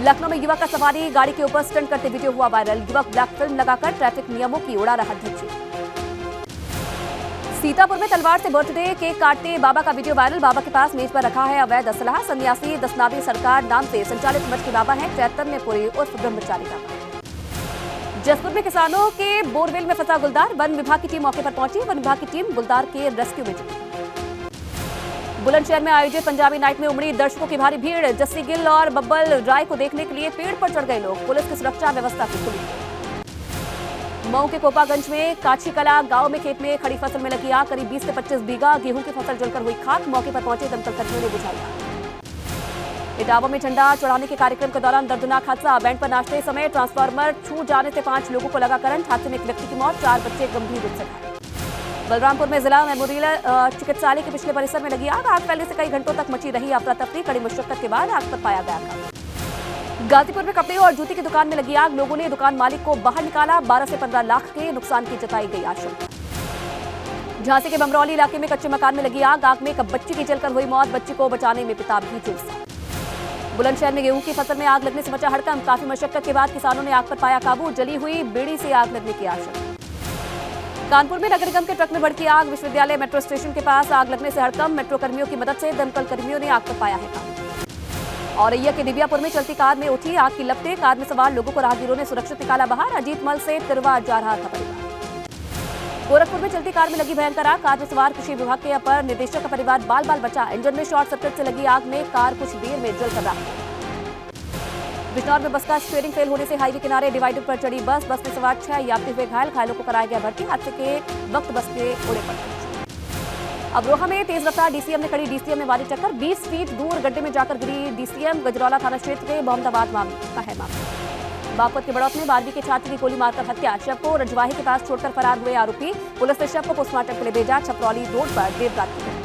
लखनऊ में युवक का सवारी गाड़ी के ऊपर स्टंट करते वीडियो हुआ वायरल। युवक ब्लैक फिल्म लगाकर ट्रैफिक नियमों की उड़ा रहा धज्जी। सीतापुर में तलवार से बर्थडे केक काटते बाबा का वीडियो वायरल। बाबा के पास मेज पर रखा है अवैध असलहा। सन्यासी दसनावी सरकार नाम से संचालित मठ के बाबा है चैतन्यपुरी उर्फ ब्रह्मचारी बाबा। जसपुर में किसानों के बोरवेल में फंसा गुलदार। वन विभाग की टीम मौके पर पहुंची। वन विभाग की टीम गुलदार के रेस्क्यू में जुटी। बुलंदशहर में आयोजित पंजाबी नाइट में उमड़ी दर्शकों की भारी भीड़। जस्सी गिल और बब्बल राय को देखने के लिए पेड़ पर चढ़ गए लोग। पुलिस की सुरक्षा व्यवस्था की खुली। मऊ के कोपागंज में काछी कला गांव में खेत में खड़ी फसल में लगी आग। करीब 20 से 25 बीघा गेहूं की फसल जलकर हुई खाक। मौके पर पहुंचे दमकल कर्मियों ने बुझाई आग। इटावा में झंडा चढ़ाने के कार्यक्रम के दौरान दर्दनाक हादसा। बैंड पर नाचते समय ट्रांसफार्मर छूट जाने से 5 लोगों को लगा करंट। हादसे में एक व्यक्ति की मौत, 4 बच्चे गंभीर रूप से घायल। बलरामपुर में जिला मेमोरियल चिकित्सालय के पिछले परिसर में लगी आग। आग फैलने से कई घंटों तक मची रही अफरा तफरी। कड़ी मशक्कत के बाद आग पर पाया गया था। गाजीपुर में कपड़े और जूती की दुकान में लगी आग। लोगों ने दुकान मालिक को बाहर निकाला। 12 से 15 लाख के नुकसान की जताई गई आशंका। झांसी के बमरौली इलाके में कच्चे मकान में लगी आग। आग में एक बच्ची की जलकर हुई मौत। बच्ची को बचाने में पिता भी झुलसा। बुलंदशहर में गेहूं की फसल में आग लगने से मचा हड़कंप। काफी मशक्कत के बाद किसानों ने आग पर पाया काबू। जली हुई बेड़ी से आग लगने की आशंका। कानपुर में नगर निगम के ट्रक में भड़की आग। विश्वविद्यालय मेट्रो स्टेशन के पास आग लगने से हड़कंप। मेट्रो कर्मियों की मदद से दमकल कर्मियों ने आग पर पाया है काबू। औरैया के दिव्यापुर में चलती कार में उठी आग की लपटें। कार में सवार लोगों को राहगीरों ने सुरक्षित निकाला बाहर। अजीत मल से तिरवा जा रहा था परिवार। गोरखपुर में चलती कार में लगी भयंकर आग। कार में सवार कृषि विभाग के अपर निदेशक का परिवार बाल बाल बचा। इंजन में शॉर्ट सर्किट से लगी आग में कार कुछ देर में जलकर राख। बिजनौर में बस का स्टीयरिंग फेल होने से हाईवे किनारे डिवाइडर पर चढ़ी बस में सवार 6 यात्री हुए घायल। घायलों को कराया गया भर्ती। हादसे के वक्त बस के उड़े पड़। अमरोहा में तेज रफ्तार डीसीएम ने खड़ी डीसीएम में मारी टक्कर। 20 फीट दूर गड्ढे में जाकर गिरी डीसीएम। गजरौला थाना क्षेत्र के मोहम्मदाबाद का है मामला। बागपत के बड़ौत में 12वीं के छात्र की गोली मारकर हत्या। शव को रजवाही के पास छोड़कर फरार हुए आरोपी। पुलिस ने शव को पोस्टमार्टम के लिए भेजा। छपरौली रोड पर देर रात की।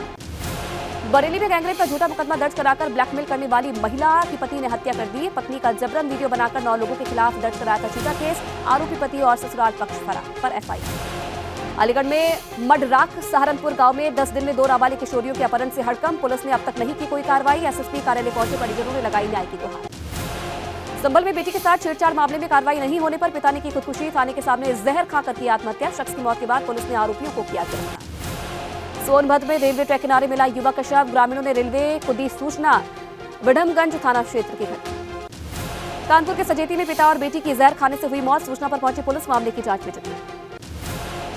बरेली में गैंगरेप का झूठा मुकदमा दर्ज कराकर ब्लैकमेल करने वाली महिला की पति ने हत्या कर दी। पत्नी का जबरन वीडियो बनाकर 9 लोगों के खिलाफ दर्ज कराया था झूठा केस। आरोपी पति और ससुराल पक्ष फरार पर एफआईआर। अलीगढ़ में मडराक सहारनपुर गांव में 10 दिन में 2 नाबालिग किशोरियों के अपहरण से हड़कंप। पुलिस ने अब तक नहीं की कोई कार्रवाई। एसएसपी कार्यालय पहुंचे परिजनों ने लगाई न्याय की गुहार। संभल में बेटी के साथ छेड़छाड़ मामले में कार्रवाई नहीं होने पर पिता ने की खुदकुशी। थाने के सामने जहर खाकर की आत्महत्या। शख्स की मौत के बाद पुलिस ने आरोपियों को किया गिरफ्तार। सोनभद्र में रेलवे ट्रैक किनारे मिला युवक का शव। ग्रामीणों ने रेलवे को दी सूचना। विडमगंज थाना क्षेत्र की घटना। कानपुर के सजेती में पिता और बेटी की जहर खाने से हुई मौत। सूचना पर पहुंची पुलिस मामले की जांच में जुटी।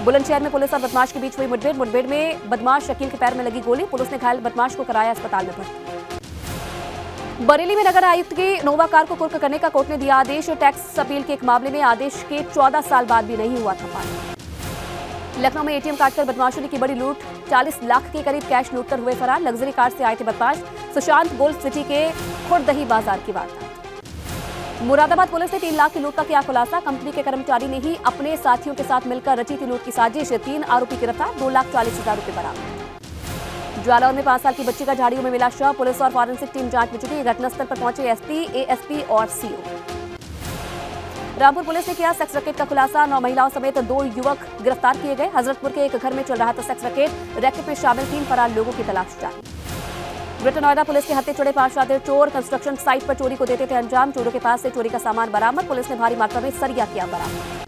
बुलंदशहर में पुलिस और बदमाश के बीच हुई मुठभेड़ में बदमाश शकील के पैर में लगी गोली। पुलिस ने घायल बदमाश को कराया अस्पताल में भर्ती। बरेली में नगर आयुक्त की नोवा कार को कुर्क करने का कोर्ट ने दिया आदेश। टैक्स अपील के एक मामले में आदेश के 14 साल बाद भी नहीं हुआ था पालन। लखनऊ में एटीएम काटकर बदमाशों ने की बड़ी लूट। 40 लाख के करीब कैश लूटकर हुए फरार। लग्जरी कार से आए थे बदमाश। सुशांत गोल्ड सिटी के खुर्दही बाजार की वारदात। मुरादाबाद पुलिस ने 3 लाख की लूट का किया खुलासा। कंपनी के कर्मचारी ने ही अपने साथियों के साथ मिलकर रची थी लूट की साजिश। 3 आरोपी गिरफ्तार। 2,40,000 रुपए बरामद। ज्वालाौर में 5 साल की बच्ची का झाड़ियों में मिला शव। पुलिस और फॉरेंसिक टीम जांच में जुटी। घटनास्थल पर पहुंचे एसपी, एएसपी और सीओ। रामपुर पुलिस ने किया सेक्स रैकेट का खुलासा। 9 महिलाओं समेत 2 युवक गिरफ्तार किए गए। हजरतपुर के एक घर में चल रहा था सेक्स रैकेट। रैकेट में शामिल 3 फरार लोगों की तलाश जारी। ग्रेटर नोएडा पुलिस के हत्थे चढ़े 5 शातिर चोर। कंस्ट्रक्शन साइट पर चोरी को देते थे अंजाम। चोरों के पास से चोरी का सामान बरामद। पुलिस ने भारी मात्रा में सरिया किया बरामद।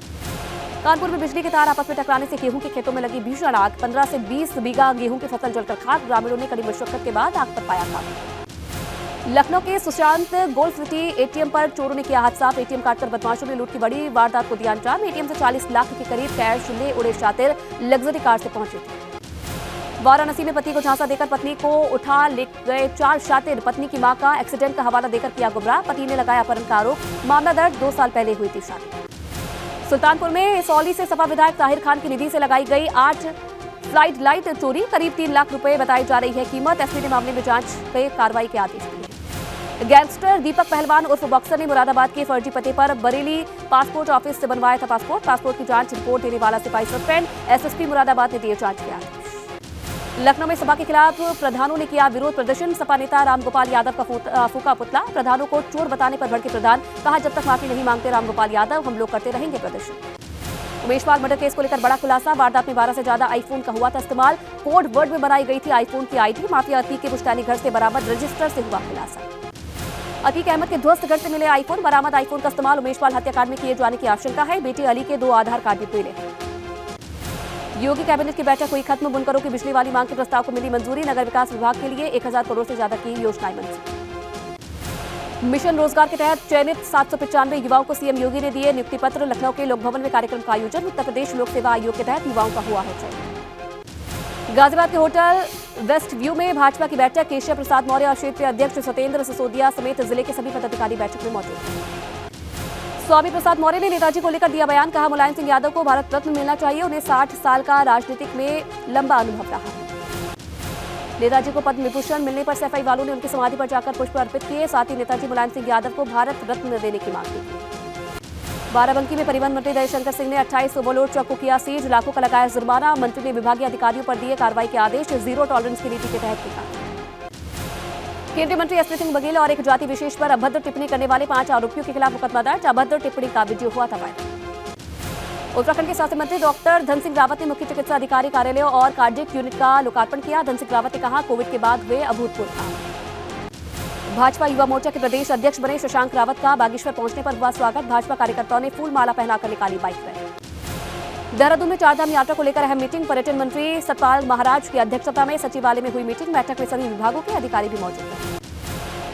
कानपुर में बिजली के तार आपस में टकराने से गेहूं के खेतों में लगी भीषण आग। 15 से 20 बीघा गेहूं की फसल जलकर खाक। ग्रामीणों ने कड़ी मशक्कत के बाद आग पर पाया काबू। लखनऊ के सुशांत गोल्ड सिटी एटीएम पर चोरों ने किया हादसा। एटीएम काटकर बदमाशों ने लूट की बड़ी वारदात को दिया अंजाम। एटीएम से 40 लाख के करीब कैश ले उड़े शातिर। लग्जरी कार से पहुंचे थे। वाराणसी में पति को झांसा देकर पत्नी को उठा ले गए 4 शातिर। पत्नी की मां का एक्सीडेंट का हवाला देकर किया गुमराह। पति ने लगाया अपहरण का आरोप। मामला दर्ज। 2 साल पहले हुई थी शादी। सुल्तानपुर में सौली से सपा विधायक ताहिर खान की निधि से लगाई गई 8 फ्लाइट लाइट चोरी। करीब 3 लाख रुपए बताई जा रही है कीमत। एसपी ने मामले में जांच के कार्रवाई के आदेश दिए। गैंगस्टर दीपक पहलवान उर्फ बॉक्सर ने मुरादाबाद के फर्जी पते पर बरेली पासपोर्ट ऑफिस से बनवाया था पासपोर्ट की जांच रिपोर्ट देने वाला सिपाही सस्पेंड। एसएसपी मुरादाबाद ने दिए जांच के आदेश। लखनऊ में सपा के खिलाफ प्रधानों ने किया विरोध प्रदर्शन। सपा नेता रामगोपाल यादव का फूका पुतला। प्रधानों को चोर बताने पर भड़के प्रधान। कहा जब तक माफी नहीं मांगते रामगोपाल यादव हम लोग करते रहेंगे प्रदर्शन। उमेश पाल मर्डर केस को लेकर बड़ा खुलासा। वारदात में 12 से ज्यादा आईफोन का हुआ था इस्तेमाल। कोड वर्ड में बनाई गई थी आईफोन की आईडी। माफिया अतीक के पुश्तैनी घर से बरामद रजिस्टर से हुआ खुलासा। अतीक अहमद के ध्वस्त घर से मिले आईफोन, बरामद आईफोन का इस्तेमाल उमेशपाल हत्याकांड में किए जाने की आशंका है। बेटी अली के 2 आधार कार्ड भी मिले। योगी कैबिनेट की बैठक हुई खत्म, बुनकरों की बिजली वाली मांग के प्रस्ताव को मिली मंजूरी। नगर विकास विभाग के लिए 1000 करोड़ से ज्यादा की योजनाएं मंजूर। मिशन रोजगार के तहत चयनित 795 युवाओं को सीएम योगी ने दिए नियुक्ति पत्र। लखनऊ के लोक भवन में कार्यक्रम का आयोजन। उत्तर प्रदेश लोक सेवा आयोग के तहत युवाओं का हुआ है चयन। गाजियाबाद के होटल वेस्ट व्यू में भाजपा की बैठक। केशव प्रसाद मौर्य और क्षेत्रीय अध्यक्ष सत्येंद्र सिसोदिया समेत जिले के सभी पदाधिकारी बैठक में मौजूद थे। स्वामी प्रसाद मौर्य ने नेताजी को लेकर दिया बयान। कहा, मुलायम सिंह यादव को भारत रत्न मिलना चाहिए। उन्हें 60 साल का राजनीतिक में लंबा अनुभव रहा है। नेताजी को पद्म विभूषण मिलने पर सैफई वालों ने उनकी समाधि पर जाकर पुष्प अर्पित किए। साथ ही नेताजी मुलायम सिंह यादव को भारत रत्न देने की मांग की। बाराबंकी में परिवहन मंत्री रविशंकर सिंह ने 28 ओवरलोड ट्रक को किया सीज। लाखों का लगाया जुर्माना। मंत्री ने विभागीय अधिकारियों पर दिए कार्रवाई के आदेश। जीरो टॉलरेंस की नीति के तहत किया। केंद्रीय मंत्री एसपी सिंह बघेल और एक जाति विशेष पर अभद्र टिप्पणी करने वाले 5 आरोपियों के खिलाफ मुकदमा दर्ज। अभद्र टिप्पणी का वीडियो हुआ था वायरल। उत्तराखंड के स्वास्थ्य मंत्री डॉक्टर धन सिंह रावत ने मुख्य चिकित्सा अधिकारी कार्यालयों और कार्डियक यूनिट का लोकार्पण किया। धन सिंह रावत ने कहा, कोविड के बाद हुए अभूतपूर्व काम। भाजपा युवा मोर्चा के प्रदेश अध्यक्ष बने शशांक रावत का बागेश्वर पहुंचने पर हुआ स्वागत। भाजपा कार्यकर्ताओं ने फूल माला पहनाकर निकाली बाइक रैली। देहरादून में चारधाम यात्रा को लेकर अहम मीटिंग। पर्यटन मंत्री सतपाल महाराज की अध्यक्षता में सचिवालय में हुई मीटिंग। बैठक में सभी विभागों के अधिकारी भी मौजूद थे।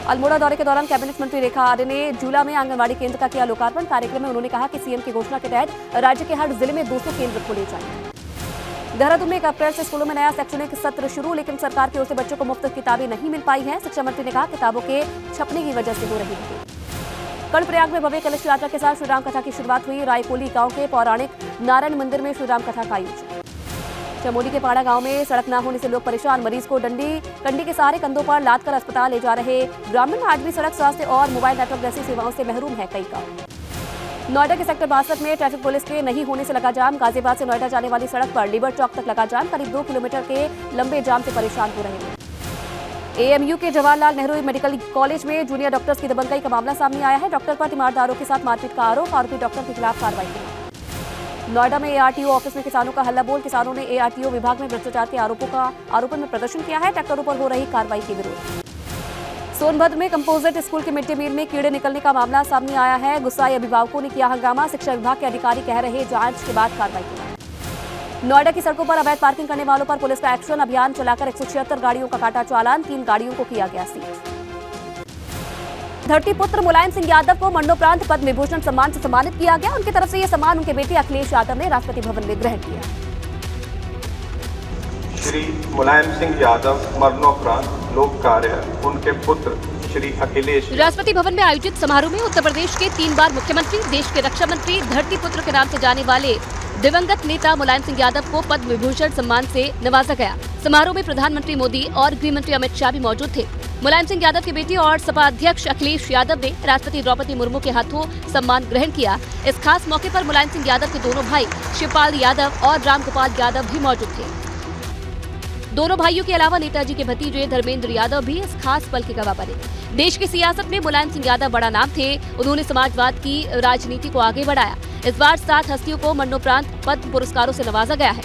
अल्मोड़ा दौरे के दौरान कैबिनेट मंत्री रेखा आर्य ने जूला में आंगनबाड़ी केंद्र का किया लोकार्पण। कार्यक्रम में उन्होंने कहा कि सीएम की घोषणा के तहत राज्य के हर जिले में 200 केंद्र खोले जाएंगे। देहरादून में 1 अप्रैल से स्कूलों में नया शैक्षणिक सत्र शुरू, लेकिन सरकार की ओर से बच्चों को मुफ्त किताबें नहीं मिल पाई हैं। शिक्षा मंत्री ने कहा, किताबों के छपने की वजह से हो रही है। कर्णप्रयाग में भव्य कलश यात्रा के साथ श्रीराम कथा की शुरुआत हुई। रायकोली गांव के पौराणिक नारायण मंदिर में श्रीराम कथा का आयोजन। चमोली के पाड़ा गांव में सड़क न होने से लोग परेशान। मरीज को कंडी के सहारे कंधों पर लादकर अस्पताल ले जा रहे ग्रामीण। आज भी सड़क स्वास्थ्य और मोबाइल नेटवर्क जैसी सेवाओं से महरूम है कई गांव। नोएडा के सेक्टर 62 में ट्रैफिक पुलिस के नहीं होने से लगा जाम। गाजियाबाद से नोएडा जाने वाली सड़क पर लिबर चौक तक लगा जाम। करीब 2 किलोमीटर के लंबे जाम से परेशान हो रहे हैं। एएमयू के जवाहरलाल नेहरू मेडिकल कॉलेज में जूनियर डॉक्टर्स की दबंगई का मामला सामने आया है। डॉक्टर पर तीमारदारों के साथ मारपीट का आरोप। आरोपी डॉक्टर के खिलाफ कार्रवाई की। नोएडा में एआरटीओ ऑफिस में किसानों का हल्ला बोल। किसानों ने एआरटीओ विभाग में भ्रष्टाचार के आरोपों में प्रदर्शन किया है। ट्रैक्टरों पर हो रही कार्रवाई के विरोध। सोनभद्र में कंपोजिट स्कूल के मिड डे मील में कीड़े निकलने का मामला सामने आया है। गुस्साए अभिभावकों ने किया हंगामा। शिक्षा विभाग के अधिकारी कह रहे जांच के बाद कार्रवाई की। नोएडा की सड़कों पर अवैध पार्किंग करने वालों पर पुलिस का एक्शन। अभियान चलाकर 176 गाड़ियों का काटा चालान। 3 गाड़ियों को किया गया सीज। धरती पुत्र मुलायम सिंह यादव को मरणोपरांत पद्म विभूषण सम्मान से सम्मानित किया गया। उनकी तरफ से यह सम्मान उनके बेटे अखिलेश यादव ने राष्ट्रपति भवन में ग्रहण किया। श्री मुलायम सिंह यादव मरणोपरांत लोक कार्य उनके पुत्र श्री अखिलेश। राष्ट्रपति भवन में आयोजित समारोह में उत्तर प्रदेश के 3 बार मुख्यमंत्री, देश के रक्षा मंत्री, धरती पुत्र के नाम से जाने वाले दिवंगत नेता मुलायम सिंह यादव को पद्म विभूषण सम्मान से नवाजा गया। समारोह में प्रधानमंत्री मोदी और गृह मंत्री अमित शाह भी मौजूद थे। मुलायम सिंह यादव के बेटे और सपा अध्यक्ष अखिलेश यादव ने राष्ट्रपति द्रौपदी मुर्मू के हाथों सम्मान ग्रहण किया। इस खास मौके पर मुलायम सिंह यादव के दोनों भाई शिवपाल यादव और रामगोपाल यादव भी मौजूद थे। दोनों भाइयों के अलावा नेताजी के भतीजे धर्मेंद्र यादव भी इस खास पल के गवाह बने। देश की सियासत में मुलायम सिंह यादव बड़ा नाम थे। उन्होंने समाजवाद की राजनीति को आगे बढ़ाया। इस बार 7 हस्तियों को मरणोपरांत पद्म पुरस्कारों से नवाजा गया है।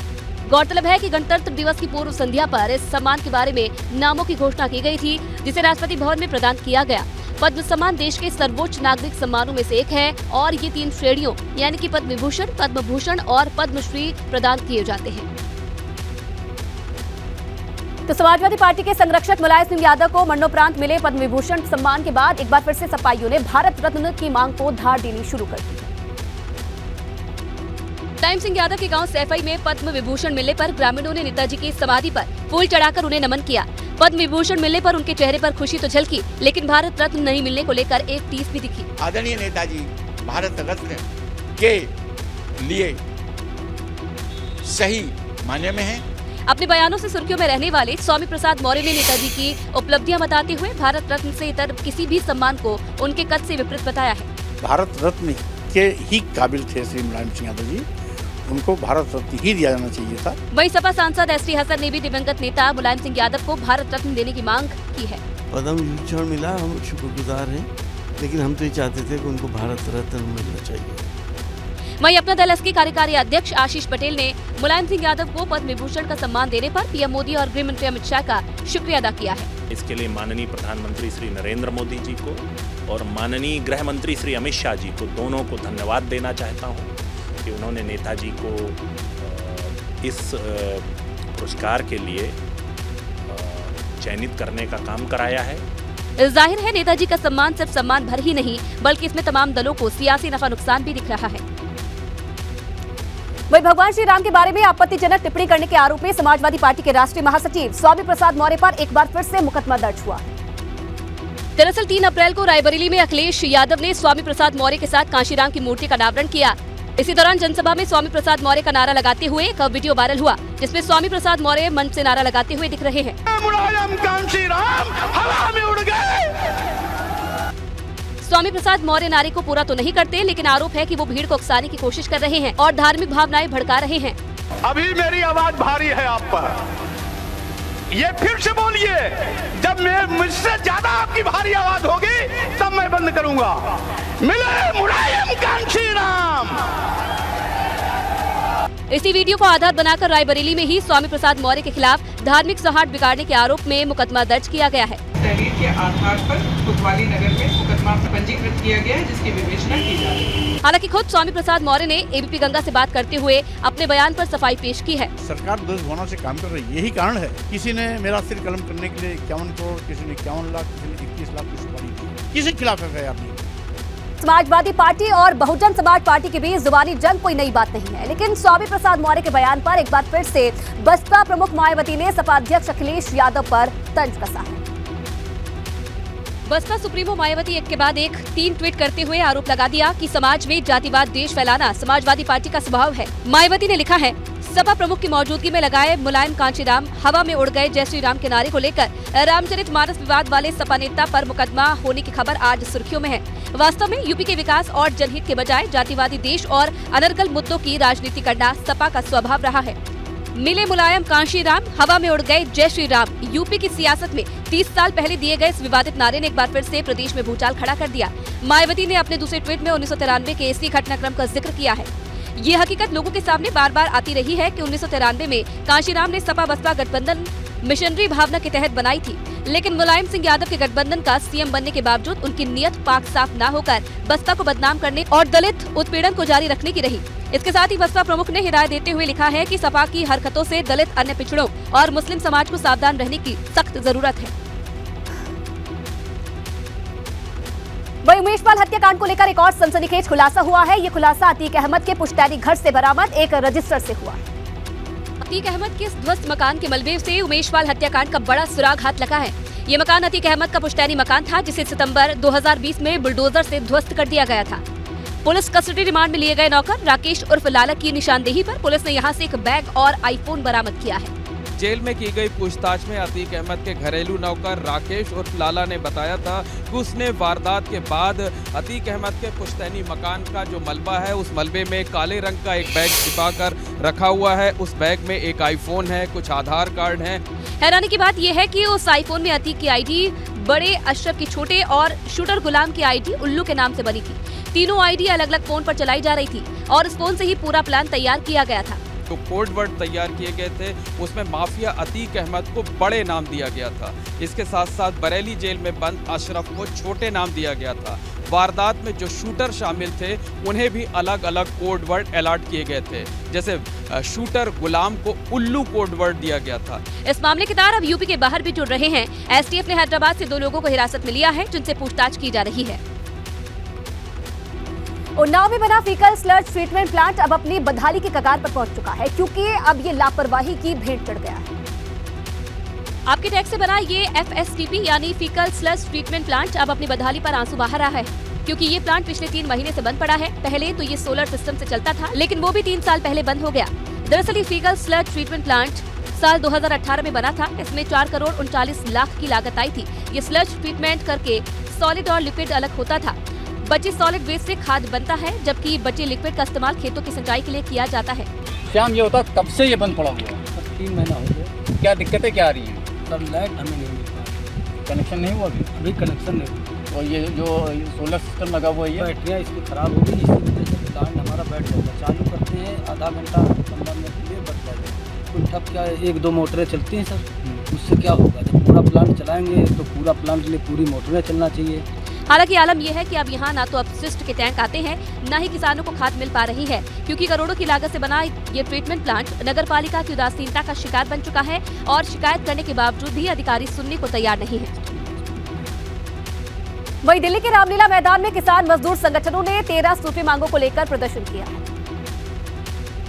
गौरतलब है कि गणतंत्र दिवस की पूर्व संध्या पर इस सम्मान के बारे में नामों की घोषणा की गई थी, जिसे राष्ट्रपति भवन में प्रदान किया गया। पद्म सम्मान देश के सर्वोच्च नागरिक सम्मानों में से एक है और ये 3 श्रेणियों यानी कि पद्म विभूषण, पद्म भूषण और पद्मश्री प्रदान किए जाते हैं। तो समाजवादी पार्टी के संरक्षक मुलायम सिंह यादव को मरणोपरांत मिले पद्म विभूषण सम्मान के बाद एक बार फिर से सपाइयों ने भारत रत्न की मांग को धार देनी शुरू कर दी। मुलायम सिंह यादव के गांव सैफई में पद्म विभूषण मिलने पर ग्रामीणों ने नेताजी की समाधि पर फूल चढ़ाकर उन्हें नमन किया। पद्म विभूषण मिलने पर उनके चेहरे पर खुशी तो झलकी, लेकिन भारत रत्न नहीं मिलने को लेकर एक टीस भी दिखी। आदरणीय नेताजी भारत रत्न के लिए सही मायने में हैं। अपने बयानों से सुर्खियों में रहने वाले स्वामी प्रसाद मौर्य ने नेताजी की उपलब्धियां बताते हुए भारत रत्न से इतर किसी भी सम्मान को उनके कद से विपरीत बताया है। भारत रत्न के ही काबिल थे श्री मुलायम सिंह यादव जी, उनको भारत रत्न ही दिया जाना चाहिए था। वहीं सपा सांसद एसटी हसन ने भी दिवंगत नेता मुलायम सिंह यादव को भारत रत्न देने की मांग की है। पद्म विभूषण मिला, हम शुक्रगुजार हैं, लेकिन हम तो ये चाहते थे कि उनको भारत रत्न मिलना चाहिए। वहीं अपना दल एस के कार्यकारी अध्यक्ष आशीष पटेल ने मुलायम सिंह यादव को पद्म विभूषण का सम्मान देने पर पीएम मोदी और गृह मंत्री अमित शाह का शुक्रिया अदा किया है। इसके लिए माननीय प्रधानमंत्री श्री नरेंद्र मोदी जी को और माननीय गृह मंत्री श्री अमित शाह जी को, दोनों को धन्यवाद देना चाहता हूँ कि उन्होंने नेताजी को इस पुरस्कार के लिए चयनित करने का काम कराया है। जाहिर है नेताजी का सम्मान सिर्फ सम्मान भर ही नहीं बल्कि इसमें तमाम दलों को सियासी नफा नुकसान भी दिख रहा है। वहीं भगवान श्री राम के बारे में आपत्तिजनक टिप्पणी करने के आरोप में समाजवादी पार्टी के राष्ट्रीय महासचिव स्वामी प्रसाद मौर्य पर एक बार फिर से मुकदमा दर्ज हुआ है। दरअसल 3 अप्रैल को रायबरेली में अखिलेश यादव ने स्वामी प्रसाद मौर्य के साथ कांशीराम की मूर्ति का अनावरण किया। इसी दौरान जनसभा में स्वामी प्रसाद मौर्य का नारा लगाते हुए एक वीडियो वायरल हुआ, जिसमें स्वामी प्रसाद मौर्य मंच से नारा लगाते हुए दिख रहे हैं। मुलायम कांशीराम हवा में उड़ गए। स्वामी प्रसाद मौर्य नारे को पूरा तो नहीं करते, लेकिन आरोप है कि वो भीड़ को उकसाने की कोशिश कर रहे हैं और धार्मिक भावनाएं भड़का रहे हैं। अभी मेरी आवाज भारी है आप पर, ये फिर से बोलिए, जब मैं मुझसे ज्यादा आपकी भारी आवाज होगी तब मैं बंद करूंगा। मिले मुलायम कांशीराम। इसी वीडियो को आधार बनाकर रायबरेली में ही स्वामी प्रसाद मौर्य के खिलाफ धार्मिक सौहार्द बिगाड़ने के आरोप में मुकदमा दर्ज किया गया है। तहरीर के आधार पर कोतवाली नगर में मुकदमा पंजीकृत किया गया है, जिसकी विवेचना की जा रही है। हालांकि खुद स्वामी प्रसाद मौर्य ने एबीपी गंगा से बात करते हुए अपने बयान पर सफाई पेश की है। सरकार 10 भावना से काम कर रही है, यही कारण है। किसी ने मेरा सिर कलम करने के लिए 51 करोड़, किसी ने 51 लाख, किसी ने 21 लाख की सुपारी दी। किसी के खिलाफ एफआईआर नहीं। समाजवादी पार्टी और बहुजन समाज पार्टी के बीच जुबानी जंग कोई नई बात नहीं है, लेकिन स्वामी प्रसाद मौर्य के बयान पर एक बार फिर से बसपा प्रमुख मायावती ने सपा अध्यक्ष अखिलेश यादव पर तंज कसा है। बसपा सुप्रीमो मायावती एक के बाद एक 3 ट्वीट करते हुए आरोप लगा दिया कि समाज में जातिवाद देश फैलाना समाजवादी पार्टी का स्वभाव है। मायावती ने लिखा है, सपा प्रमुख की मौजूदगी में लगाए मुलायम कांशीराम हवा में उड़ गए जय श्री राम के नारे को लेकर रामचरितमानस विवाद वाले सपा नेता पर मुकदमा होने की खबर आज सुर्खियों में है। वास्तव में यूपी के विकास और जनहित के बजाय जातिवादी देश और अनर्गल मुद्दों की राजनीति करना सपा का स्वभाव रहा है। मिले मुलायम कांशीराम हवा में उड़ गए जय श्री राम, यूपी की सियासत में 30 साल पहले दिए गए इस विवादित नारे ने एक बार फिर से प्रदेश में भूचाल खड़ा कर दिया। मायावती ने अपने दूसरे ट्वीट में 1993 के इसी घटनाक्रम का जिक्र किया है। ये हकीकत लोगों के सामने बार बार आती रही है कि 1993 में कांशीराम ने सपा बसपा गठबंधन मिशनरी भावना के तहत बनाई थी, लेकिन मुलायम सिंह यादव के गठबंधन का सीएम बनने के बावजूद उनकी नियत पाक साफ न होकर बसपा को बदनाम करने और दलित उत्पीड़न को जारी रखने की रही। इसके साथ ही बसपा प्रमुख ने हिदायत देते हुए लिखा है कि सपा की हरकतों से दलित, अन्य पिछड़ों और मुस्लिम समाज को सावधान रहने की सख्त जरूरत है। वहीं उमेशपाल हत्याकांड को लेकर एक और सनसनीखेज खुलासा हुआ है। ये खुलासा अतीक अहमद के पुश्तैनी घर से बरामद एक रजिस्टर से हुआ है। अतीक अहमद के इस ध्वस्त मकान के मलबे से उमेशपाल हत्याकांड का बड़ा सुराग हाथ लगा है। ये मकान अतीक अहमद का पुश्तैनी मकान था, जिसे सितंबर 2020 में बुलडोजर से ध्वस्त कर दिया गया था। पुलिस कस्टडी रिमांड में लिए गए नौकर राकेश उर्फ लाला की निशानदेही पर पुलिस ने यहां से एक बैग और आईफोन बरामद किया है। जेल में की गई पूछताछ में अतीक अहमद के घरेलू नौकर राकेश उर्फ लाला ने बताया था कि उसने वारदात के बाद अतीक अहमद के पुश्तैनी मकान का जो मलबा है, उस मलबे में काले रंग का एक बैग छिपा कर रखा हुआ है। उस बैग में एक आईफोन है, कुछ आधार कार्ड हैं। हैरानी की बात यह है कि उस आईफोन में अतीक की आईडी बड़े अशरफ की छोटे और शूटर गुलाम की आईडी उल्लू के नाम से बनी थी। तीनों आईडी अलग अलग फोन पर चलाई जा रही थी और इस फोन से ही पूरा प्लान तैयार किया गया था। जो कोड वर्ड तैयार किए गए थे उसमें माफिया अतीक अहमद को बड़े नाम दिया गया था। इसके साथ साथ बरेली जेल में बंद अशरफ को छोटे नाम दिया गया था। वारदात में जो शूटर शामिल थे उन्हें भी अलग अलग कोड वर्ड अलॉट किए गए थे, जैसे शूटर गुलाम को उल्लू कोड वर्ड दिया गया था। इस मामले के तार अब यूपी के बाहर भी जुड़ रहे हैं। एसटीएफ ने हैदराबाद से 2 लोगों को हिरासत में लिया है, जिनसे पूछताछ की जा रही है। उन्नाव में बना फीकल स्लज ट्रीटमेंट प्लांट अब अपनी बदहाली की कगार पर पहुंच चुका है, क्योंकि अब ये लापरवाही की भेंट चढ़ गया है। आपके टैक्स से बना ये FSTP यानी फीकल स्लज ट्रीटमेंट प्लांट अब अपनी बदहाली पर आंसू बहा रहा है, क्योंकि ये प्लांट पिछले 3 महीने से बंद पड़ा है। पहले तो ये सोलर सिस्टम से चलता था, लेकिन वो भी 3 साल पहले बंद हो गया। दरअसल ये फीकल स्लज ट्रीटमेंट प्लांट साल 2018 में बना था। इसमें 4 करोड़ 39 लाख की लागत आई थी। ये स्लज ट्रीटमेंट करके सॉलिड और लिक्विड अलग होता था। बचे सॉलिड वेस्ट से खाद बनता है, जबकि बचे लिक्विड का इस्तेमाल खेतों की सिंचाई के लिए किया जाता है। शाम ये होता कब से ये बंद पड़ा हुआ है? 3 महीना हो गया। क्या दिक्कतें क्या आ रही हैं? सर लाइट हमें नहीं मिल पा रही। कनेक्शन नहीं हुआ अभी कनेक्शन नहीं हुआ। और ये जो सोलर सिस्टम लगा हुआ है, ये बैटरियाँ इसकी ख़राब हो गई, इसी वजह से प्लांट हमारा बैठ जाता है। चालू करते हैं, आधा घंटा 15 मिनट के लिए बच जाता है। कुछ अब क्या 1-2 मोटरें चलती हैं सर, उससे क्या होगा? जब पूरा प्लांट चलाएंगे तो पूरा प्लांट के लिए पूरी मोटरें चलना चाहिए। हालांकि आलम यह है कि अब यहाँ ना तो अपशिष्ट के टैंक आते हैं, न ही किसानों को खाद मिल पा रही है, क्योंकि करोड़ों की लागत से बना ये ट्रीटमेंट प्लांट नगरपालिका की उदासीनता का शिकार बन चुका है और शिकायत करने के बावजूद भी अधिकारी सुनने को तैयार नहीं है। वहीं दिल्ली के रामलीला मैदान में किसान मजदूर संगठनों ने 13 सूत्री मांगों को लेकर प्रदर्शन किया,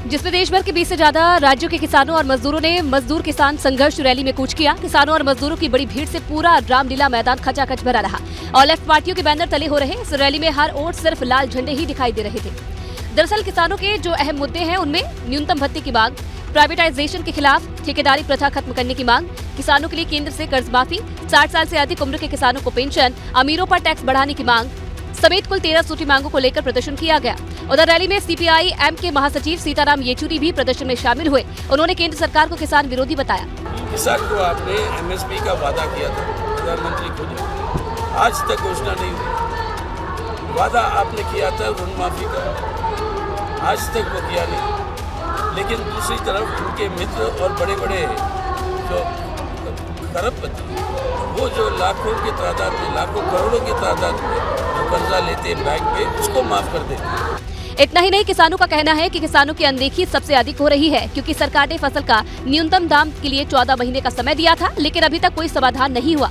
जिसमें देश भर के 20 से ज्यादा राज्यों के किसानों और मजदूरों ने मजदूर किसान संघर्ष रैली में कूच किया। किसानों और मजदूरों की बड़ी भीड़ से पूरा रामलीला मैदान खचाखच भरा रहा और लेफ्ट पार्टियों के बैनर तले हो रहे इस रैली में हर ओर सिर्फ लाल झंडे ही दिखाई दे रहे थे। दरअसल किसानों के जो अहम मुद्दे हैं उनमें न्यूनतम भत्ते की मांग, प्राइवेटाइजेशन के खिलाफ ठेकेदारी प्रथा खत्म करने की मांग, किसानों के लिए केंद्र से कर्ज माफी, 60 साल से अधिक उम्र के किसानों को पेंशन, अमीरों पर टैक्स बढ़ाने की मांग समेत कुल 13 सूत्री मांगों को लेकर प्रदर्शन किया गया। उधर रैली में सीपीआई-एम के महासचिव सीताराम येचुरी भी प्रदर्शन में शामिल हुए। उन्होंने केंद्र सरकार को किसान विरोधी बताया। किसान को आपने एमएसपी का वादा किया था, प्रधानमंत्री खुद, आज तक घोषणा नहीं हुई। वादा आपने किया था ऋण माफी का, आज तक वो किया नहीं। लेकिन दूसरी तरफ उनके मित्र और बड़े बड़े जो खरबपति, वो जो लाखों की तादाद में, लाखों करोड़ों की तादाद में जो कर्जा लेते हैं बैंक पे, उसको माफ कर देते। इतना ही नहीं, किसानों का कहना है कि किसानों की अनदेखी सबसे अधिक हो रही है, क्योंकि सरकार ने फसल का न्यूनतम दाम के लिए 14 महीने का समय दिया था, लेकिन अभी तक कोई समाधान नहीं हुआ।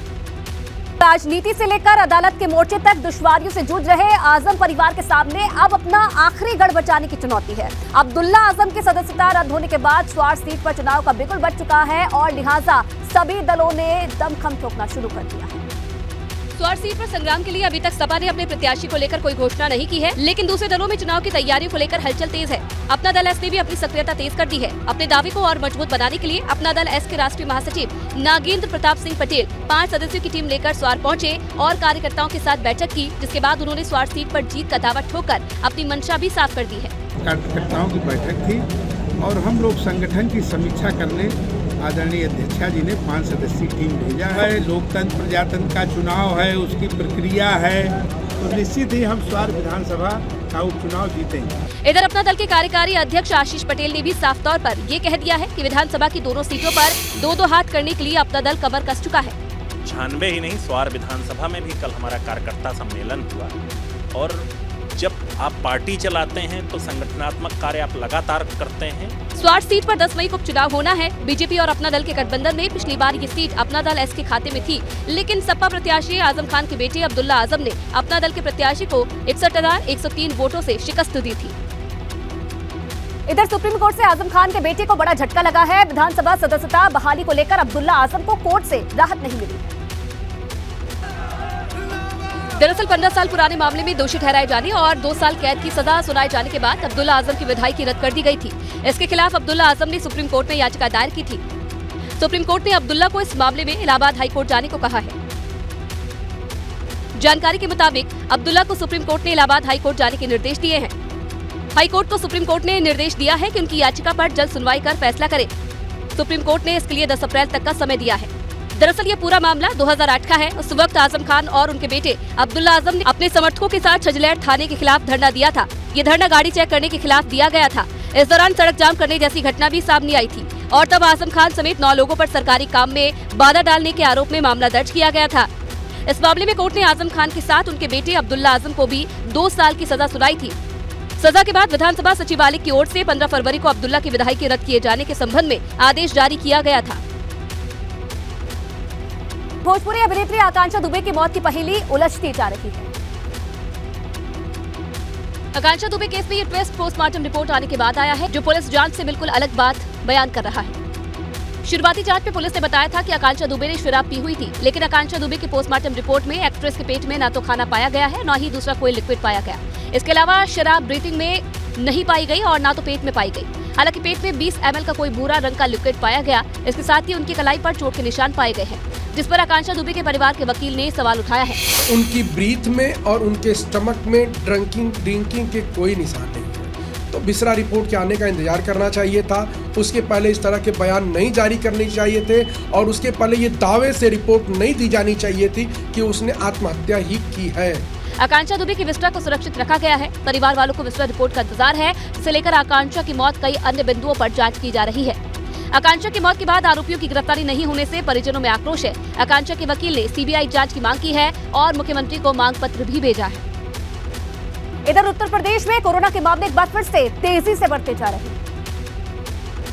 राजनीति से लेकर अदालत के मोर्चे तक दुश्वारियों से जूझ रहे आजम परिवार के सामने अब अपना आखिरी गढ़ बचाने की चुनौती है। अब्दुल्ला आजम की सदस्यता रद्द होने के बाद स्वार सीट पर चुनाव का बिगुल बच चुका है और लिहाजा सभी दलों ने दमखम ठोकना शुरू कर दिया है। स्वार सीट पर संग्राम के लिए अभी तक सपा ने अपने प्रत्याशी को लेकर कोई घोषणा नहीं की है, लेकिन दूसरे दलों में चुनाव की तैयारियों को लेकर हलचल तेज है। अपना दल एस ने भी अपनी सक्रियता तेज कर दी है। अपने दावे को और मजबूत बनाने के लिए अपना दल एस के राष्ट्रीय महासचिव नागेंद्र प्रताप सिंह पटेल 5 सदस्यों की टीम लेकर स्वार पहुंचे और कार्यकर्ताओं के साथ बैठक की, जिसके बाद उन्होंने स्वार सीट पर जीत का दावा ठोककर अपनी मंशा भी साफ कर दी है। कार्यकर्ताओं की बैठक थी और हम लोग संगठन की समीक्षा करने आदरणीय अध्यक्षा जी ने 5 सदस्यीय टीम भेजा है। लोकतंत्र प्रजातंत्र का चुनाव है, उसकी प्रक्रिया है, तो निश्चित ही हम स्वार विधानसभा का उपचुनाव जीतेंगे। इधर अपना दल के कार्यकारी अध्यक्ष आशीष पटेल ने भी साफ तौर पर ये कह दिया है कि विधानसभा की दोनों सीटों पर 2-2 हाथ करने के लिए अपना दल कमर कस चुका है। 96 ही नहीं, स्वार विधानसभा में भी कल हमारा कार्यकर्ता सम्मेलन हुआ और जब आप पार्टी चलाते हैं तो संगठनात्मक कार्य आप लगातार करते हैं। स्वार सीट पर 10 मई को उपचुनाव होना है। बीजेपी और अपना दल के गठबंधन में पिछली बार ये सीट अपना दल एस के खाते में थी, लेकिन सपा प्रत्याशी आजम खान के बेटे अब्दुल्ला आजम ने अपना दल के प्रत्याशी को 61,103 वोटों से शिकस्त दी थी। इधर सुप्रीम कोर्ट से आजम खान के बेटे को बड़ा झटका लगा है। विधानसभा सदस्यता बहाली को लेकर अब्दुल्ला आजम को कोर्ट से राहत नहीं मिली। दरअसल 15 साल पुराने मामले में दोषी ठहराए जाने और 2 साल कैद की सजा सुनाए जाने के बाद अब्दुल्ला आजम की विधायकी रद्द कर दी गई थी। इसके खिलाफ अब्दुल्ला आजम ने सुप्रीम कोर्ट में याचिका दायर की थी। सुप्रीम कोर्ट ने अब्दुल्ला को इस मामले में इलाहाबाद हाई कोर्ट जाने को कहा है। जानकारी के मुताबिक अब्दुल्ला को सुप्रीम कोर्ट ने इलाहाबाद हाई कोर्ट जाने के निर्देश दिए हैं। हाई कोर्ट को सुप्रीम कोर्ट ने निर्देश दिया है कि उनकी याचिका पर जल्द सुनवाई कर फैसला करे। सुप्रीम कोर्ट ने इसके लिए 10 अप्रैल तक का समय दिया है। दरअसल ये पूरा मामला 2008 का है। उस वक्त आजम खान और उनके बेटे अब्दुल्ला आजम ने अपने समर्थकों के साथ छजलैट थाने के खिलाफ धरना दिया था। ये धरना गाड़ी चेक करने के खिलाफ दिया गया था। इस दौरान सड़क जाम करने जैसी घटना भी सामने आई थी और तब आजम खान समेत 9 लोगों पर सरकारी काम में बाधा डालने के आरोप में मामला दर्ज किया गया था। इस मामले में कोर्ट ने आजम खान के साथ उनके बेटे अब्दुल्ला आजम को भी 2 साल की सजा सुनाई थी। सजा के बाद विधानसभा सचिवालय की ओर से 15 फरवरी को अब्दुल्ला की विधायकी रद्द किए जाने के संबंध में आदेश जारी किया गया था। भोजपुरी अभिनेत्री आकांक्षा दुबे की मौत की पहेली उलझती जा रही है। आकांक्षा दुबे केस में ये ट्विस्ट पोस्टमार्टम रिपोर्ट आने के बाद आया है, जो पुलिस जांच से बिल्कुल अलग बात बयान कर रहा है। शुरुआती जांच में पुलिस ने बताया था कि आकांक्षा दुबे ने शराब पी हुई थी, लेकिन आकांक्षा दुबे की पोस्टमार्टम रिपोर्ट में एक्ट्रेस के पेट में न तो खाना पाया गया है, न ही दूसरा कोई लिक्विड पाया गया। इसके अलावा शराब ब्रीथिंग में नहीं पाई गई और न तो पेट में पाई गई। हालांकि पेट में 20 ml का कोई भूरा रंग का लिक्विड पाया गया। इसके साथ ही उनकी कलाई पर चोट के निशान पाए गए हैं, जिस पर आकांक्षा दुबे के परिवार के वकील ने सवाल उठाया है। उनकी ब्रीथ में और उनके स्टमक में ड्रिंकिंग के कोई निशान नहीं है, तो बिसरा रिपोर्ट के आने का इंतजार करना चाहिए था। उसके पहले इस तरह के बयान नहीं जारी करने चाहिए थे और उसके पहले ये दावे से रिपोर्ट नहीं दी जानी चाहिए थी कि उसने आत्महत्या ही की है। आकांक्षा दुबे की विस्टा को सुरक्षित रखा गया है। परिवार वालों को विस्टा रिपोर्ट का इंतजार है, जिसे लेकर आकांक्षा की मौत कई अन्य बिंदुओं पर जांच की जा रही है। आकांक्षा की मौत के बाद आरोपियों की गिरफ्तारी नहीं होने से परिजनों में आक्रोश है। आकांक्षा के वकील ने सीबीआई जांच की मांग की है और मुख्यमंत्री को मांग पत्र भी भेजा है। इधर उत्तर प्रदेश में कोरोना के मामले एक बार फिर से तेजी से बढ़ते जा रहे हैं।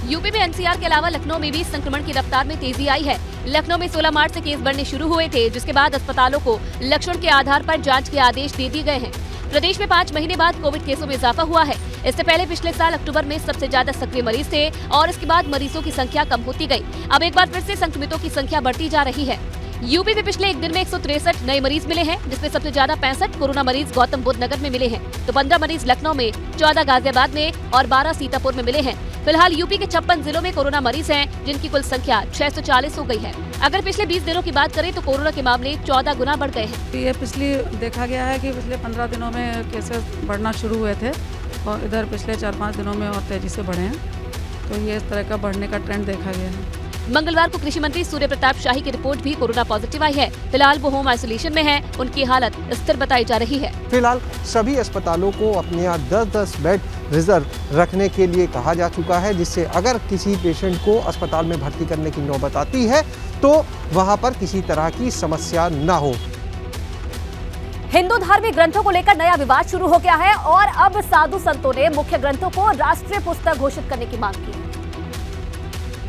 यूपी में एनसीआर के अलावा लखनऊ में भी संक्रमण की रफ्तार में तेजी आई है। लखनऊ में 16 मार्च से केस बढ़ने शुरू हुए थे, जिसके बाद अस्पतालों को लक्षण के आधार पर जांच के आदेश दे दिए गए हैं। प्रदेश में 5 महीने बाद कोविड केसों में इजाफा हुआ है। इससे पहले पिछले साल अक्टूबर में सबसे ज्यादा सक्रिय मरीज थे और इसके बाद मरीजों की संख्या कम होती गई। अब एक बार फिर से संक्रमितों की संख्या बढ़ती जा रही है। यूपी में पिछले एक दिन में 163 नए मरीज मिले हैं, जिसमें सबसे ज्यादा 65 कोरोना मरीज गौतम बुद्ध नगर में मिले हैं, तो 15 मरीज लखनऊ में, 14 गाजियाबाद में और 12 सीतापुर में मिले हैं। फिलहाल यूपी के 56 जिलों में कोरोना मरीज हैं, जिनकी कुल संख्या 640 हो गई है। अगर पिछले 20 दिनों की बात करें तो कोरोना के मामले 14 गुना बढ़ गए हैं। ये देखा गया है कि पिछले 15 दिनों में केसेस बढ़ना शुरू हुए थे और इधर पिछले 4-5 दिनों में और तेजी से बढ़े हैं, तो ये इस तरह का बढ़ने का ट्रेंड देखा गया है। मंगलवार को कृषि मंत्री सूर्य प्रताप शाही की रिपोर्ट भी कोरोना पॉजिटिव आई है। फिलहाल वो होम आइसोलेशन में है, उनकी हालत स्थिर बताई जा रही है। फिलहाल सभी अस्पतालों को अपने यहाँ 10-10 बेड रिजर्व रखने के लिए कहा जा चुका है, जिससे अगर किसी पेशेंट को अस्पताल में भर्ती करने की नौबत आती है तो वहाँ पर किसी तरह की समस्या न हो। हिंदू धार्मिक ग्रंथों को लेकर नया विवाद शुरू हो गया है और अब साधु संतों ने मुख्य ग्रंथों को राष्ट्रीय पुस्तक घोषित करने की मांग की।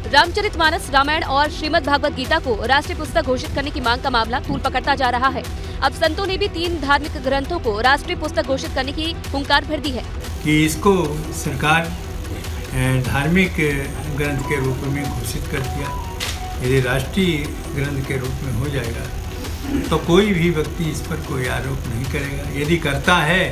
रामचरितमानस, रामायण और श्रीमद् भागवत गीता को राष्ट्रीय पुस्तक घोषित करने की मांग का मामला तूल पकड़ता जा रहा है। अब संतों ने भी 3 धार्मिक ग्रंथों को राष्ट्रीय पुस्तक घोषित करने की हुंकार भर दी है कि इसको सरकार धार्मिक ग्रंथ के रूप में घोषित कर दिया। यदि राष्ट्रीय ग्रंथ के रूप में हो जाएगा तो कोई भी व्यक्ति इस पर कोई आरोप नहीं करेगा। यदि करता है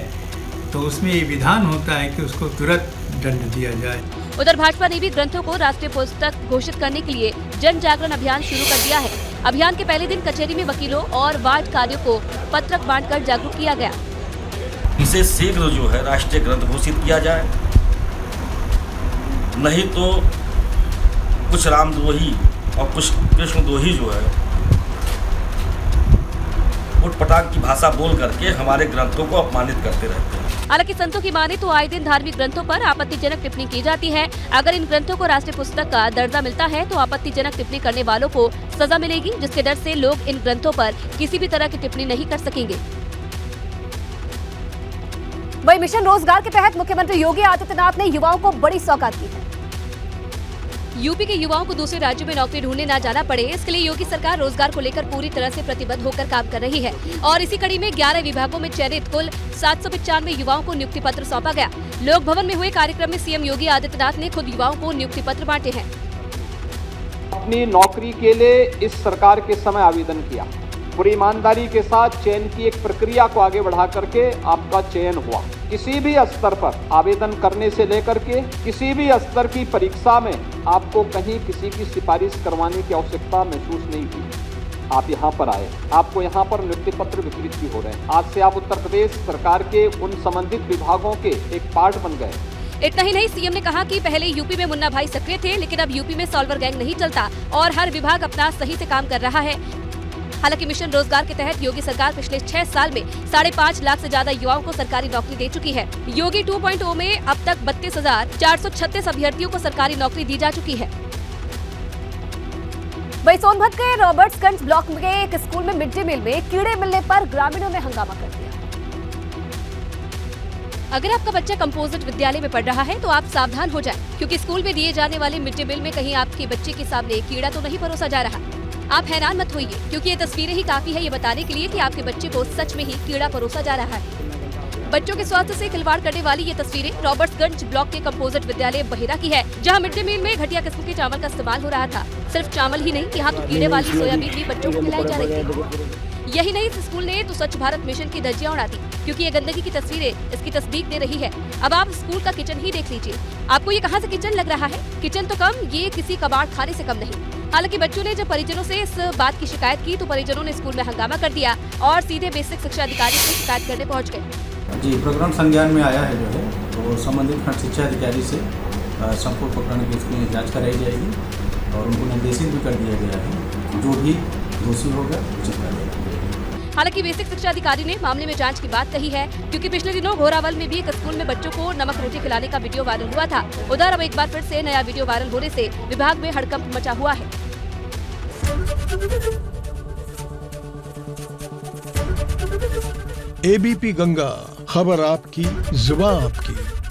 तो उसमें ये विधान होता है कि उसको तुरंत दंड दिया जाए। उधर भाजपा ने भी ग्रंथों को राष्ट्रीय पुस्तक घोषित करने के लिए जन जागरण अभियान शुरू कर दिया है। अभियान के पहले दिन कचहरी में वकीलों और वार्ड कार्यों को पत्रक बांटकर जागरूक किया गया। इसे शीघ्र जो है राष्ट्रीय ग्रंथ घोषित किया जाए, नहीं तो कुछ रामद्रोही और कुछ कृष्णद्रोही जो है उटपटांग की भाषा बोल करके हमारे ग्रंथों को अपमानित करते रहते हैं। हालांकि संतों की माने तो आए दिन धार्मिक ग्रंथों पर आपत्तिजनक टिप्पणी की जाती है। अगर इन ग्रंथों को राष्ट्रीय पुस्तक का दर्जा मिलता है तो आपत्तिजनक टिप्पणी करने वालों को सजा मिलेगी, जिसके डर से लोग इन ग्रंथों पर किसी भी तरह की टिप्पणी नहीं कर सकेंगे। वहीं मिशन रोजगार के तहत मुख्यमंत्री योगी आदित्यनाथ ने युवाओं को बड़ी सौगात दी है। यूपी के युवाओं को दूसरे राज्यों में नौकरी ढूंढने न जाना पड़े, इसके लिए योगी सरकार रोजगार को लेकर पूरी तरह से प्रतिबद्ध होकर काम कर रही है और इसी कड़ी में 11 विभागों में चयनित कुल 795 युवाओं को नियुक्ति पत्र सौंपा गया। लोक भवन में हुए कार्यक्रम में सीएम योगी आदित्यनाथ ने खुद युवाओं को नियुक्ति पत्र बांटे हैं। अपनी नौकरी के लिए इस सरकार के समय आवेदन किया, पूरी ईमानदारी के साथ चयन की एक प्रक्रिया को आगे बढ़ा करके आपका चयन हुआ। किसी भी स्तर पर आवेदन करने से लेकर के किसी भी स्तर की परीक्षा में आपको कहीं किसी की सिफारिश करवाने की आवश्यकता महसूस नहीं हुई। आप यहाँ पर आए, आपको यहाँ पर नियुक्ति पत्र वितरित भी हो रहे हैं। आज से आप उत्तर प्रदेश सरकार के उन संबंधित विभागों के एक पार्ट बन गए। इतना ही नहीं, सीएम ने कहा कि पहले यूपी में मुन्ना भाई सक्रिय थे, लेकिन अब यूपी में सॉल्वर गैंग नहीं चलता और हर विभाग अपना सही से काम कर रहा है। हालांकि मिशन रोजगार के तहत योगी सरकार पिछले 6 साल में 5.5 लाख से ज्यादा युवाओं को सरकारी नौकरी दे चुकी है। योगी 2.0 में अब तक 32,436 अभ्यर्थियों को सरकारी नौकरी दी जा चुकी है। वहीं सोनभद्र के रॉबर्ट्सगंज ब्लॉक के एक स्कूल में मिड डे मील में कीड़े मिलने पर ग्रामीणों ने हंगामा कर दिया। अगर आपका बच्चा कंपोजिट विद्यालय में पढ़ रहा है तो आप सावधान हो जाएं, क्योंकि स्कूल में दिए जाने वाले मिड डे मील में कहीं आपके बच्चे के सामने कीड़ा तो नहीं परोसा जा रहा। आप हैरान मत होइए, क्योंकि ये तस्वीरें ही काफी है ये बताने के लिए कि आपके बच्चे को सच में ही कीड़ा परोसा जा रहा है। बच्चों के स्वास्थ्य से खिलवाड़ करने वाली ये तस्वीरें रॉबर्ट्सगंज ब्लॉक के कंपोजिट विद्यालय बहेरा की है, जहां मिड डे मील में घटिया किस्म के चावल का इस्तेमाल हो रहा था। सिर्फ चावल ही नहीं, यहाँ तो कीड़े वाली सोयाबीन भी बच्चों को खिलाई जा रही थी। यही नहीं, इस स्कूल ने तो स्वच्छ भारत मिशन की धज्जियां उड़ा दी, क्योंकि ये गंदगी की तस्वीरें इसकी तस्दीक दे रही है। अब आप स्कूल का किचन ही देख लीजिए, आपको ये कहां से किचन लग रहा है? किचन तो कम, ये किसी कबाड़ खाने से कम नहीं। हालांकि बच्चों ने जब परिजनों से इस बात की शिकायत की तो परिजनों ने स्कूल में हंगामा कर दिया और सीधे बेसिक शिक्षा अधिकारी से शिकायत करने पहुंच गए। जी, प्रकरण संज्ञान में आया है जो है, तो संबंधित खंड शिक्षा अधिकारी से संपूर्ण प्रकरण की इसमें जाँच कराई जाएगी और उनको निर्देशित भी कर दिया गया है, जो भी दोषी होगा उचित कार्रवाई। हालांकि बेसिक शिक्षा अधिकारी ने मामले में जांच की बात कही है, क्योंकि पिछले दिनों घोरावल में भी एक स्कूल में बच्चों को नमक रोटी खिलाने का वीडियो वायरल हुआ था। उधर अब एक बार फिर से नया वीडियो वायरल होने से विभाग में हड़कंप मचा हुआ है। एबीपी गंगा, खबर आपकी, जुबान आपकी।